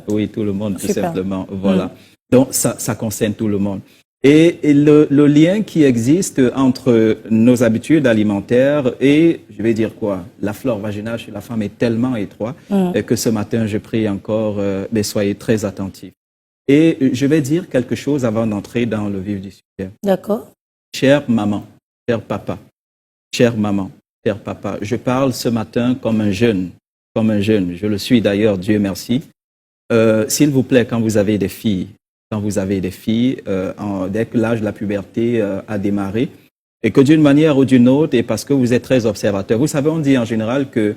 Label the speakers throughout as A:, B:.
A: Oui, tout le monde, tout
B: Super.
A: simplement. Voilà. Donc, ça concerne tout le monde. Et le lien qui existe entre nos habitudes alimentaires et, je vais dire quoi, la flore vaginale chez la femme est tellement étroit que ce matin, je prie encore, mais soyez très attentifs. Et je vais dire quelque chose avant d'entrer dans le vif du sujet.
B: D'accord.
A: Chère maman, cher papa, chère maman, cher papa, je parle ce matin comme un jeune, je le suis d'ailleurs, Dieu merci. S'il vous plaît, quand vous avez des filles, dès que l'âge de la puberté a démarré, et que d'une manière ou d'une autre, et parce que vous êtes très observateur, vous savez, on dit en général que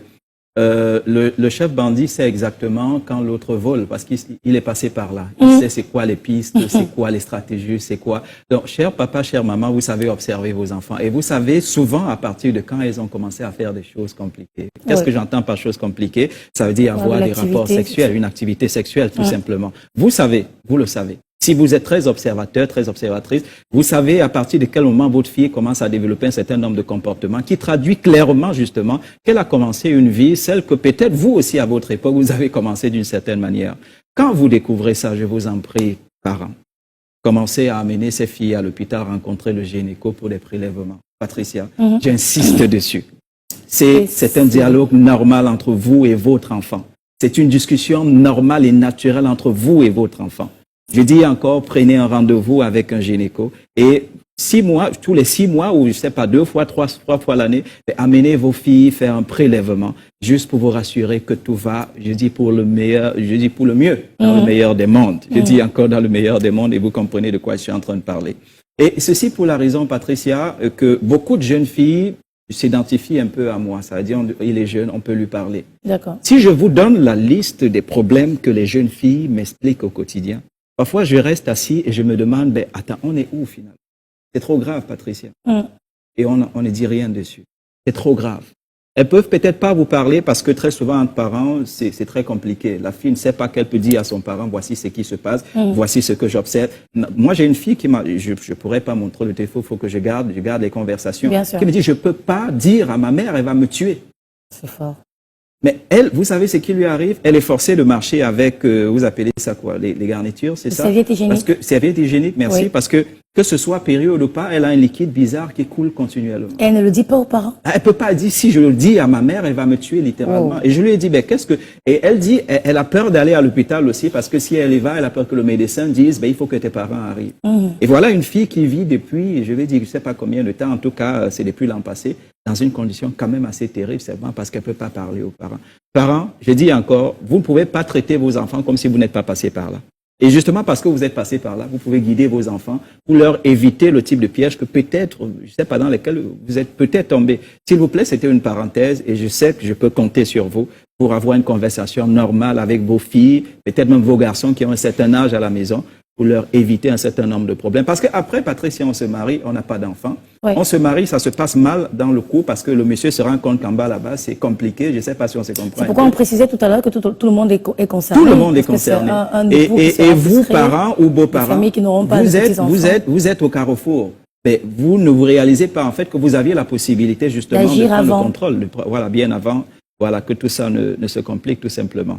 A: le chef bandit sait exactement quand l'autre vole, parce qu'il est passé par là. Il sait c'est quoi les pistes, c'est quoi les stratégies, c'est quoi. Donc, cher papa, chère maman, vous savez observer vos enfants. Et vous savez souvent à partir de quand ils ont commencé à faire des choses compliquées. Qu'est-ce que j'entends par choses compliquées? Ça veut dire avoir des rapports sexuels, une activité sexuelle, tout simplement. Vous savez, vous le savez. Si vous êtes très observateur, très observatrice, vous savez à partir de quel moment votre fille commence à développer un certain nombre de comportements qui traduit clairement justement qu'elle a commencé une vie, celle que peut-être vous aussi à votre époque, vous avez commencé d'une certaine manière. Quand vous découvrez ça, je vous en prie, parents, commencez à amener ces filles à l'hôpital rencontrer le gynéco pour des prélèvements. Patricia, j'insiste dessus. C'est un dialogue normal entre vous et votre enfant. C'est une discussion normale et naturelle entre vous et votre enfant. Je dis encore, prenez un rendez-vous avec un gynéco et 6 mois, tous les 6 mois ou je sais pas, 2 fois, 3 fois l'année, amenez vos filles faire un prélèvement juste pour vous rassurer que tout va, je dis pour le meilleur, je dis pour le mieux, dans le meilleur des mondes. Je dis encore dans le meilleur des mondes et vous comprenez de quoi je suis en train de parler. Et ceci pour la raison, Patricia, que beaucoup de jeunes filles s'identifient un peu à moi. Ça veut dire, il est jeune, on peut lui parler.
B: D'accord.
A: Si je vous donne la liste des problèmes que les jeunes filles m'expliquent au quotidien, parfois, je reste assis et je me demande, ben, attends, on est où finalement? C'est trop grave, Patricia. Et on ne dit rien dessus. C'est trop grave. Elles peuvent peut-être pas vous parler parce que très souvent, entre parents, c'est très compliqué. La fille ne sait pas qu'elle peut dire à son parent, voici ce qui se passe, voici ce que j'observe. Moi, j'ai une fille qui m'a, je pourrais pas montrer le téléphone, il faut que je garde les conversations.
B: Bien sûr.
A: Qui me dit, je peux pas dire à ma mère, elle va me tuer.
B: C'est fort.
A: Mais elle, vous savez ce qui lui arrive? Elle est forcée de marcher avec, vous appelez ça quoi? Les garnitures, c'est ça?
B: Serviette hygiénique.
A: Parce que, serviette hygiénique, merci.
B: Oui.
A: Parce que ce soit période ou pas, elle a un liquide bizarre qui coule continuellement.
B: Et elle ne le dit pas aux parents?
A: Elle peut pas dire, si je le dis à ma mère, elle va me tuer littéralement. Et je lui ai dit, ben, et elle dit, elle a peur d'aller à l'hôpital aussi parce que si elle y va, elle a peur que le médecin dise, ben, il faut que tes parents arrivent. Et voilà une fille qui vit depuis, je vais dire, je sais pas combien de temps, en tout cas, c'est depuis l'an passé, dans une condition quand même assez terrible, c'est vraiment parce qu'elle peut pas parler aux parents. Parents, je dis encore, vous ne pouvez pas traiter vos enfants comme si vous n'êtes pas passé par là. Et justement parce que vous êtes passé par là, vous pouvez guider vos enfants pour leur éviter le type de piège que peut-être, je sais pas, dans lesquels vous êtes peut-être tombé. S'il vous plaît, c'était une parenthèse et je sais que je peux compter sur vous pour avoir une conversation normale avec vos filles, peut-être même vos garçons qui ont un certain âge à la maison, pour leur éviter un certain nombre de problèmes. Parce qu'après, Patricia, on se marie, on n'a pas d'enfant.
B: Oui.
A: On se marie, ça se passe mal dans le couple parce que le monsieur se rend compte qu'en bas là-bas, c'est compliqué. Je ne sais pas si on se comprend.
B: C'est pourquoi on précisait tout à l'heure que tout le monde est concerné.
A: Tout le monde est concerné. Et vous, parents ou beaux-parents, vous êtes au carrefour. Mais vous ne vous réalisez pas en fait que vous aviez la possibilité justement de prendre le contrôle. Voilà, bien avant, voilà, que tout ça ne se complique tout simplement.